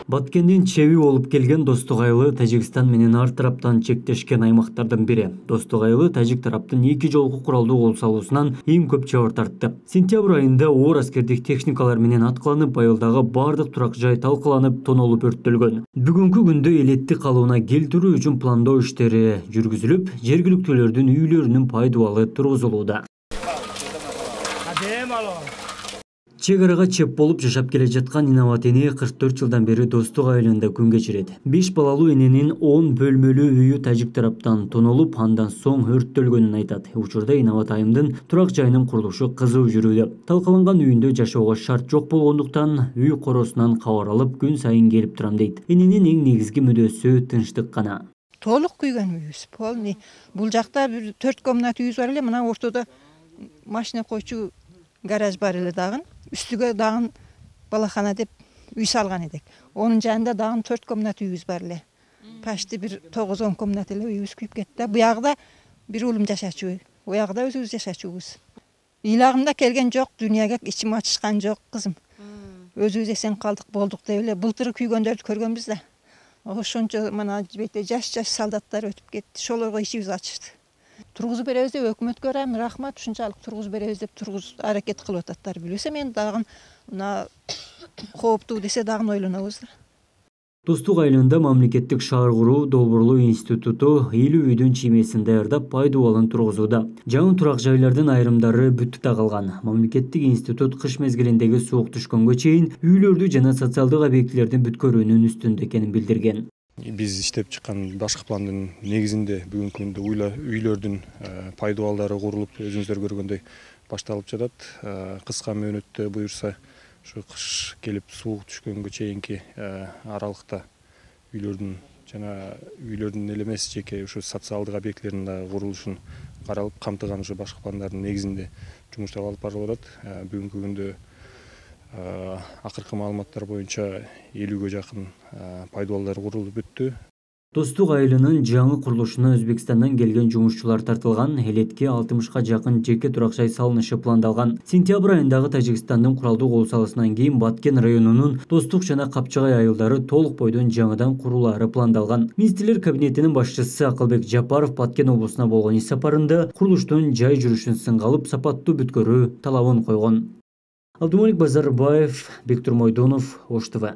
Баткендин чеби болуп келген Достук айылы Тажикстан менен ар тараптан чектешкен аймактардын бири. Достук айылы тажик тараптын 2 жолку куралдуу кол салуусунан эң көп жабыр тартты. Сентябрь айында оор аскердик техникалар менен аткыланып, айылдагы бардык турак жай талкаланып, тонолуп өрттөлгөн. Бүгүнкү күндө элеtti калыбына келтирүү үчүн пландоо иштери жүргүзүлүп, жергиликтүүлөрдүн үйлөрүнүн пайдубалы тургузулууда. Чек арага чеп болуп жашап келе жаткан Инабат эне 44 жылдан бери Достук айылында күн кечирет. 5 балалуу эненин 10 бөлмөлүү үйү тажик тараптан тонолуп, андан соң өрттөлгөнүн айтат. Учурда Инабат айымдын турак жайынын курулушу кызуу жүрүүдө. Талкаланган үйүндө жашоого шарт жок болгондуктан үй коросунан кабар алып күн сайын келип турам дейт. Эненин эң негизги мүдөөсү тынчтык гана. Толук күйгөн үйүбүз. Полный. Бул жакта 4 комнат үйүбүз бар эле, мына ортодо машина койчу гараж бар эле дагы. Үстүгө дагы балахана деп үй салган эдик. Онун жанында дагы 4 комнат үйүбүз бар эле. Почти бир 9-10 комнат эле үйүбүз күйүп кетти. Буягда бир улум жашачу, буягда өзүбүз жашачубуз. Ыйлагымда келген жок, дүйнөгө ичим ачышкан жок, кызым. Өзүбүз эсен калдык болдук деп эле былтыр күйгөндөрдү көргөнбүз да. Ошончо мына жаш солдаттар өтүп кетти. Шолорго ичибиз ачышты. Тургузуп беребиз деп өкмөткө рахмат, ушунчалык тургузуп беребиз деп аракет кылып ататтар. Билбесе мен дагы мына кооптуу десе дагы ойлонобуз. Достук айылында мамлекеттик шаар куруу долбоорлоо институту 50 үйдүн чиймесин даярдап, пайдубалын тургузууда. Жаңы турак жайлардын айрымдары бүтүп да калган. Мамлекеттик институт кыш мезгилиндеги суук түшкөнгө чейин үйлөрдү жана социалдык объектилердин бүткөрүүнүн үстүндө экенин билдирген. Биз иштеп чыккан башкы пландын негизинде бүгүнкү күндө үйлөрдүн пайдубалдары курулуп, өзүңүздөр көргөндөй башталып жатат. Кыска мөөнөттө буюрса, ушу кыш келип суук түшкөнгө чейинки аралыкта үйлөрдүн эле эмес, жеке ушу социалдык объектилердин да курулушун каралып, камтыган ушу башкы пландардын негизинде жумуштар алып барылып атат. Бүгүнкү күндө акыркы маалыматтар боюнча 50ге жакын пайдубалдар курулуп бүттү. Достук айылынын жаңы курулушуна Өзбекстандан келген жумушчулар тартылган, элетке 60га жакын жеке турак жай салынышы пландалган. Сентябрь айындагы Тажикстандын куралдуу кол салуусунан кийин Баткен районунун Достук жана Капчагай айылдары толук бойдон жаңыдан курулаары пландалган. Министрлер кабинетинин башчысы Акылбек Жапаров Баткен облусуна болгон иш сапарында курулуштун жай жүрүшүн сынга алып, сапаттуу бүткөрүү талабын койгон. Абдумалик Базарбаев, Бектур Мойдонов, Ош ТВ.